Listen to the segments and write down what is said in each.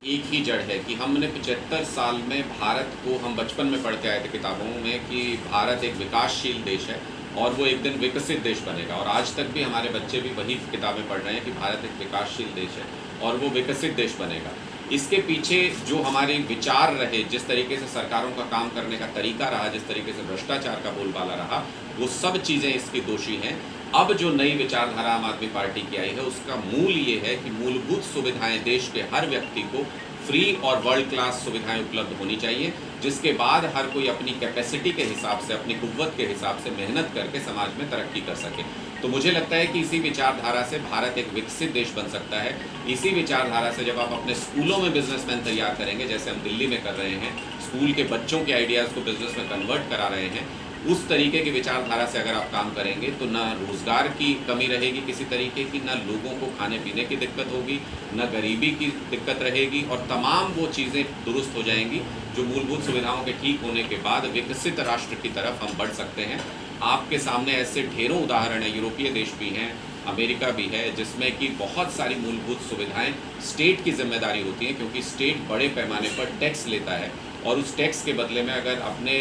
एक ही जड़ है कि हमने 75 साल में भारत को हम बचपन में पढ़ते आए थे किताबों में कि भारत एक विकासशील देश है और वो एक दिन विकसित देश बनेगा। और आज तक भी हमारे बच्चे भी वही किताबें पढ़ रहे हैं कि भारत एक विकासशील देश है और वो विकसित देश बनेगा। इसके पीछे जो हमारे विचार रहे, जिस तरीके से सरकारों का काम करने का तरीका रहा, जिस तरीके से भ्रष्टाचार का बोलबाला रहा, वो सब चीज़ें इसकी दोषी हैं। अब जो नई विचारधारा आम आदमी पार्टी की आई है उसका मूल ये है कि मूलभूत सुविधाएं देश के हर व्यक्ति को फ्री और वर्ल्ड क्लास सुविधाएं उपलब्ध होनी चाहिए, जिसके बाद हर कोई अपनी कैपेसिटी के हिसाब से, अपनी कुव्वत के हिसाब से मेहनत करके समाज में तरक्की कर सके। तो मुझे लगता है कि इसी विचारधारा से भारत एक विकसित देश बन सकता है। इसी विचारधारा से जब आप अपने स्कूलों में बिजनेसमैन तैयार करेंगे, जैसे हम दिल्ली में कर रहे हैं, स्कूल के बच्चों के आइडियाज़ को बिजनेस में कन्वर्ट करा रहे हैं, उस तरीके की विचारधारा से अगर आप काम करेंगे तो ना रोज़गार की कमी रहेगी किसी तरीके की, ना लोगों को खाने पीने की दिक्कत होगी, ना गरीबी की दिक्कत रहेगी, और तमाम वो चीज़ें दुरुस्त हो जाएंगी जो मूलभूत सुविधाओं के ठीक होने के बाद विकसित राष्ट्र की तरफ हम बढ़ सकते हैं। आपके सामने ऐसे ढेरों उदाहरण हैं, यूरोपीय देश भी हैं, अमेरिका भी है, जिसमें कि बहुत सारी मूलभूत सुविधाएं स्टेट की जिम्मेदारी होती हैं, क्योंकि स्टेट बड़े पैमाने पर टैक्स लेता है और उस टैक्स के बदले में अगर अपने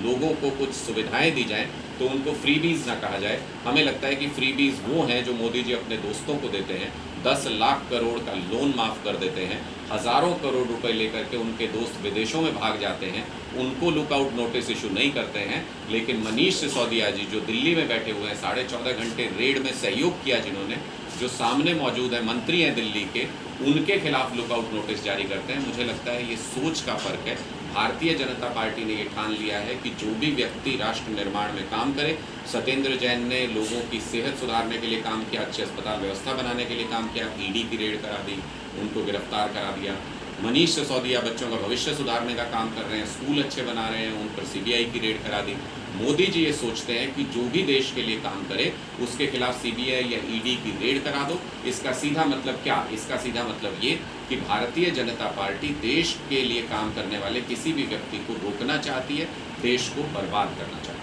लोगों को कुछ सुविधाएं दी जाएं तो उनको फ्रीबीज़ ना कहा जाए। हमें लगता है कि फ्रीबीज़ वो हैं जो मोदी जी अपने दोस्तों को देते हैं। 10 लाख करोड़ का लोन माफ़ कर देते हैं, हज़ारों करोड़ रुपए लेकर के उनके दोस्त विदेशों में भाग जाते हैं, उनको लुकआउट नोटिस इशू नहीं करते हैं। लेकिन मनीष सिसोदिया जी जो दिल्ली में बैठे हुए हैं, 14.5 घंटे रेड में सहयोग किया जिन्होंने, जो सामने मौजूद है, मंत्री हैं दिल्ली के, उनके खिलाफ लुकआउट नोटिस जारी करते हैं। मुझे लगता है ये सोच का फ़र्क है। भारतीय जनता पार्टी ने ये ठान लिया है कि जो भी व्यक्ति राष्ट्र निर्माण में काम करे, सत्येंद्र जैन ने लोगों की सेहत सुधारने के लिए काम किया, अच्छी अस्पताल व्यवस्था बनाने के लिए काम किया, ईडी की रेड करा दी, उनको गिरफ्तार करा दिया। मनीष सिसोदिया बच्चों का भविष्य सुधारने का काम कर रहे हैं, स्कूल अच्छे बना रहे हैं, उन पर सीबीआई की रेड करा दी। मोदी जी ये सोचते हैं कि जो भी देश के लिए काम करे उसके खिलाफ सीबीआई या ईडी की रेड करा दो। इसका सीधा मतलब क्या? इसका सीधा मतलब ये कि भारतीय जनता पार्टी देश के लिए काम करने वाले किसी भी व्यक्ति को रोकना चाहती है, देश को बर्बाद करना चाहती है।